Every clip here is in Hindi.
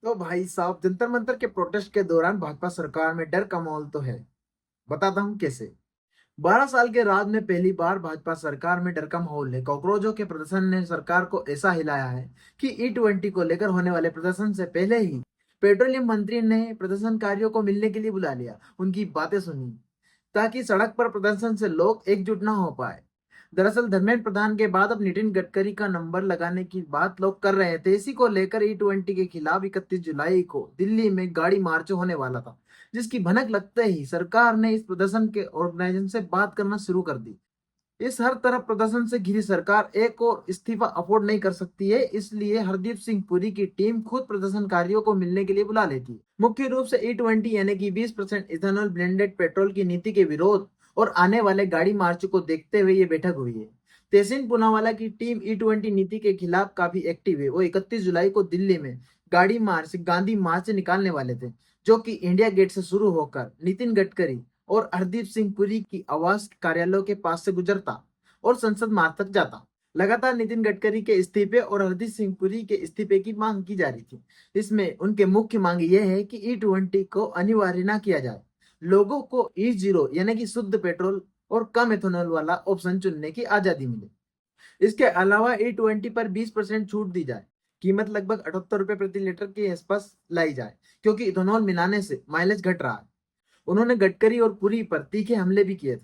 तो भाई साहब, जंतर मंतर के प्रोटेस्ट के दौरान भाजपा सरकार में डर का माहौल तो है। बताता हूँ कैसे। 12 साल के राज में पहली बार भाजपा सरकार में डर का माहौल है। कॉकरोचों के प्रदर्शन ने सरकार को ऐसा हिलाया है कि E20 को लेकर होने वाले प्रदर्शन से पहले ही पेट्रोलियम मंत्री ने प्रदर्शनकारियों को मिलने के लिए बुला लिया, उनकी बातें सुनी, ताकि सड़क पर प्रदर्शन से लोग एकजुट ना हो पाए। दरअसल धर्मेंद्र प्रधान के बाद अब नितिन गडकरी का नंबर लगाने की बात लोग कर रहे थे। इसी को लेकर E20 के खिलाफ 31 जुलाई को दिल्ली में गाड़ी मार्च होने वाला था, जिसकी भनक लगते ही सरकार ने इस प्रदर्शन के ऑर्गेनाइजेशन से बात करना शुरू कर दी। इस हर तरफ प्रदर्शन से घिरी सरकार एक और इस्तीफा अफोर्ड नहीं कर सकती है, इसलिए हरदीप सिंह पुरी की टीम खुद प्रदर्शनकारियों को मिलने के लिए बुला लेती है। मुख्य रूप से E20 यानी कि 20% इथेनॉल ब्लेंडेड पेट्रोल की नीति के विरोध और आने वाले गाड़ी मार्च को देखते हुए ये बैठक हुई है। तेहसीन पूनावाला की टीम E20 नीति के खिलाफ काफी एक्टिव है। वो 31 जुलाई को दिल्ली में गाड़ी मार्च, गांधी मार्च निकालने वाले थे, जो कि इंडिया गेट से शुरू होकर नितिन गडकरी और हरदीप सिंह पुरी की आवास कार्यालयों के पास से गुजरता और संसद मार्ग तक जाता। लगातार नितिन गडकरी के इस्तीफे और हरदीप सिंह पुरी के इस्तीफे की मांग की जा रही थी। इसमें उनके मुख्य मांग यह है कि E20 को अनिवार्य ना किया जाए, लोगों को E0 यानी कि शुद्ध पेट्रोल और कम एथेनॉल वाला ऑप्शन चुनने की आजादी मिले। इसके अलावा E20 पर 20% छूट दी जाए, कीमत लगभग 78 रुपए प्रति लीटर के आसपास लाई जाए, क्योंकि इथेनॉल मिलाने से माइलेज घट रहा है। उन्होंने गडकरी और पुरी पर तीखे हमले भी किए थे।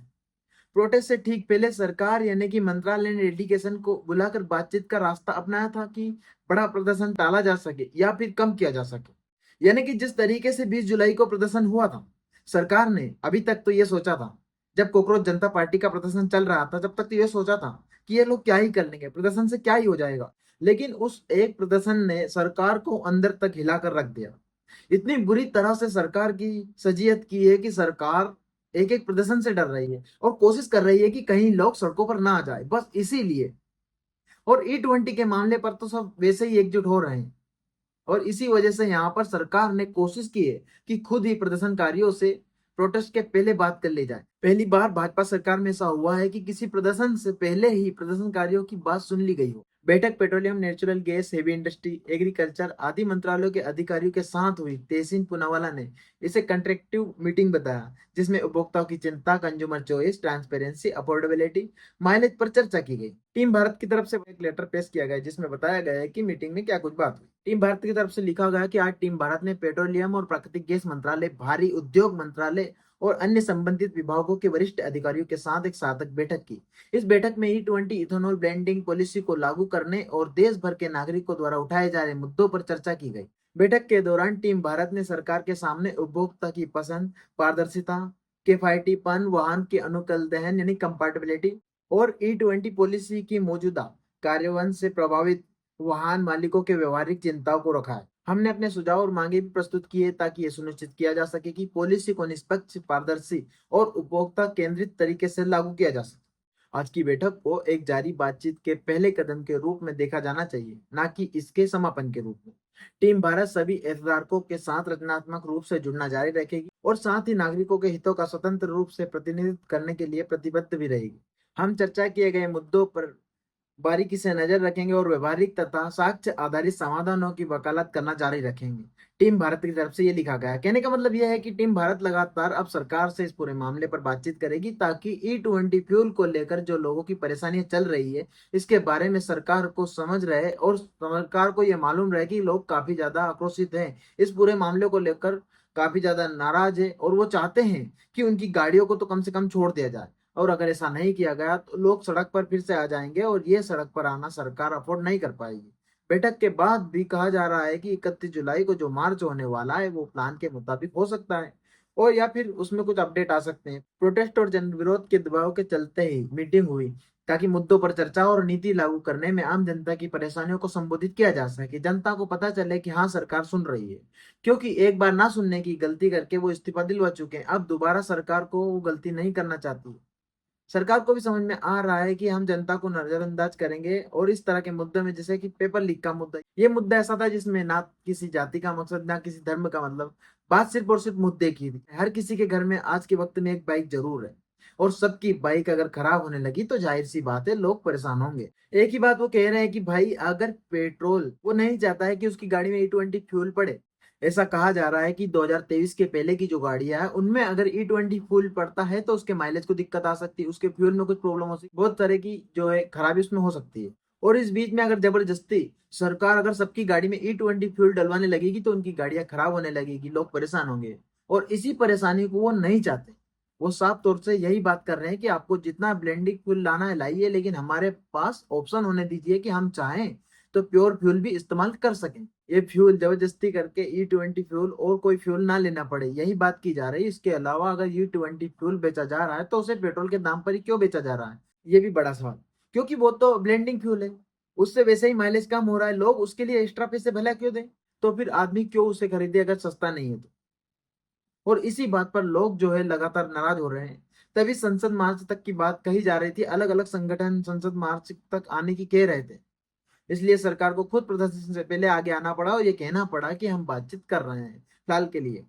प्रोटेस्ट से ठीक पहले सरकार यानी कि मंत्रालय ने डेलीगेशन को बुलाकर बातचीत का रास्ता अपनाया था कि बड़ा प्रदर्शन टाला जा सके या फिर कम किया जा सके। यानी कि जिस तरीके से 20 जुलाई को प्रदर्शन हुआ था, सरकार ने अभी तक तो ये सोचा था, जब कॉकरोच जनता पार्टी का प्रदर्शन चल रहा था जब तक तो ये सोचा था कि ये लोग क्या ही कर लेंगे, प्रदर्शन से क्या ही हो जाएगा। लेकिन उस एक प्रदर्शन ने सरकार को अंदर तक हिलाकर रख दिया। इतनी बुरी तरह से सरकार की सजियत की है कि सरकार एक एक प्रदर्शन से डर रही है और कोशिश कर रही है कि कहीं लोग सड़कों पर ना आ जाए, बस इसीलिए। और E20 के मामले पर तो सब वैसे ही एकजुट हो रहे हैं, और इसी वजह से यहाँ पर सरकार ने कोशिश की है कि खुद ही प्रदर्शनकारियों से प्रोटेस्ट के पहले बात कर ली जाए। पहली बार भाजपा सरकार में ऐसा हुआ है कि किसी प्रदर्शन से पहले ही प्रदर्शनकारियों की बात सुन ली गई हो। बैठक petroleum, natural gas, heavy industry, agriculture आदि मंत्रालयों के अधिकारियों के साथ हुई। तेहसीन पूनावाला ने इसे कंस्ट्रक्टिव मीटिंग बताया, जिसमें उपभोक्ताओं की चिंता, consumer choice, transparency, affordability, mileage पर चर्चा की गई। टीम भारत की तरफ से एक लेटर पेश किया गया, जिसमें बताया गया है कि मीटिंग में क्या कुछ बात हुई। टीम भारत की तरफ से लिखा गया कि आज टीम भारत ने पेट्रोलियम और प्राकृतिक गैस मंत्रालय, भारी उद्योग मंत्रालय और अन्य संबंधित विभागों के वरिष्ठ अधिकारियों के साथ एक सार्थक बैठक की। इस बैठक में E20 इथेनॉल ब्लेंडिंग पॉलिसी को लागू करने और देश भर के नागरिकों द्वारा उठाए जा रहे मुद्दों पर चर्चा की गई। बैठक के दौरान टीम भारत ने सरकार के सामने उपभोक्ता की पसंद, पारदर्शिता, किफायतीपन, वाहन की अनुकूल दहन यानी कंपैटिबिलिटी और E20 पॉलिसी की मौजूदा कार्यान्वयन से प्रभावित वाहन मालिकों के व्यवहारिक चिंताओं को रखा है। हमने अपने सुझाव और मांगे भी प्रस्तुत की है, ताकि यह सुनिश्चित किया जा सके कि पॉलिसी को निष्पक्ष, पारदर्शी और उपभोक्ता केंद्रित तरीके से लागू किया जा सके। आज की बैठक को एक जारी बातचीत के पहले कदम के रूप में देखा जाना चाहिए, न कि इसके समापन के रूप में। टीम भारत सभी हितधारकों के साथ रचनात्मक रूप से जुड़ना जारी रखेगी और साथ ही नागरिकों के हितों का स्वतंत्र रूप से प्रतिनिधित्व करने के लिए प्रतिबद्ध भी रहेगी। हम चर्चा किए गए मुद्दों पर बारीकी से नजर रखेंगे और व्यवहारिक तथा साक्ष्य आधारित समाधानों की वकालत करना जारी रखेंगे। टीम भारत की तरफ से ये लिखा गया है। कहने का मतलब यह है कि टीम भारत लगातार अब सरकार से इस पूरे मामले पर बातचीत करेगी, ताकि E20 फ्यूल को लेकर जो लोगों की परेशानियां चल रही है, इसके बारे में सरकार को समझ रहे और सरकार को यह मालूम रहे कि लोग काफी ज्यादा आक्रोशित हैं, इस पूरे मामले को लेकर काफी ज्यादा नाराज है, और वो चाहते हैं कि उनकी गाड़ियों को तो कम से कम छोड़ दिया जाए। और अगर ऐसा नहीं किया गया तो लोग सड़क पर फिर से आ जाएंगे, और ये सड़क पर आना सरकार अफोर्ड नहीं कर पाएगी। बैठक के बाद भी कहा जा रहा है कि 31 जुलाई को जो मार्च होने वाला है वो प्लान के मुताबिक हो सकता है, और या फिर उसमें कुछ अपडेट आ सकते हैं। प्रोटेस्ट और जन विरोध के दबाव के चलते ही मीटिंग हुई, ताकि मुद्दों पर चर्चा और नीति लागू करने में आम जनता की परेशानियों को संबोधित किया जा सके। जनता को पता चले कि हाँ, सरकार सुन रही है, क्योंकि एक बार ना सुनने की गलती करके वो इस्तीफा दिलवा चुके हैं। अब दोबारा सरकार को वो गलती नहीं करना चाहती। सरकार को भी समझ में आ रहा है कि हम जनता को नजरअंदाज करेंगे, और इस तरह के मुद्दों में, जैसे कि पेपर लीक का मुद्दा, ये मुद्दा ऐसा था जिसमें ना किसी जाति का मकसद ना किसी धर्म का मतलब, बात सिर्फ और सिर्फ मुद्दे की थी। हर किसी के घर में आज के वक्त में एक बाइक जरूर है, और सबकी बाइक अगर खराब होने लगी तो जाहिर सी बात है लोग परेशान होंगे। एक ही बात वो कह रहे हैं कि भाई, अगर पेट्रोल वो नहीं चाहता है कि उसकी गाड़ी में E20 फ्यूल पड़े, ऐसा कहा जा रहा है कि 2023 के पहले की जो गाड़ियां है उनमें अगर E20 फुल पड़ता है तो उसके माइलेज को दिक्कत आ सकती है, उसके फ्यूल में कुछ प्रॉब्लम हो सकती है, बहुत तरह की जो है खराबी उसमें हो सकती है। और इस बीच में अगर जबरदस्ती सरकार अगर सबकी गाड़ी में E20 फ्यूल डलवाने लगेगी तो उनकी गाड़ियां खराब होने लगेगी, लोग परेशान होंगे और इसी परेशानी को वो नहीं चाहते। वो साफ तौर से यही बात कर रहे हैं कि आपको जितना ब्लेंडिंग फ्यूल लाना है लाइए, लेकिन हमारे पास ऑप्शन होने दीजिए कि हम चाहें तो प्योर फ्यूल भी इस्तेमाल कर सकें। ये फ्यूल जबरदस्ती करके E20 फ्यूल और कोई फ्यूल ना लेना पड़े, यही बात की जा रही है। इसके अलावा अगर E20 फ्यूल बेचा जा रहा है तो उसे पेट्रोल के दाम पर ही क्यों बेचा जा रहा है, ये भी बड़ा सवाल। क्योंकि वो तो ब्लेंडिंग फ्यूल है, उससे वैसे ही माइलेज कम हो रहा है, लोग उसके लिए एक्स्ट्रा पैसे भला क्यों दें? तो फिर आदमी क्यों उसे खरीदे अगर सस्ता नहीं है तो? और इसी बात पर लोग जो है लगातार नाराज हो रहे हैं। तभी संसद मार्च तक की बात कही जा रही थी, अलग अलग संगठन संसद मार्च तक आने की कह रहे थे। इसलिए सरकार को खुद प्रदर्शन से पहले आगे आना पड़ा और ये कहना पड़ा कि हम बातचीत कर रहे हैं फिलहाल के लिए।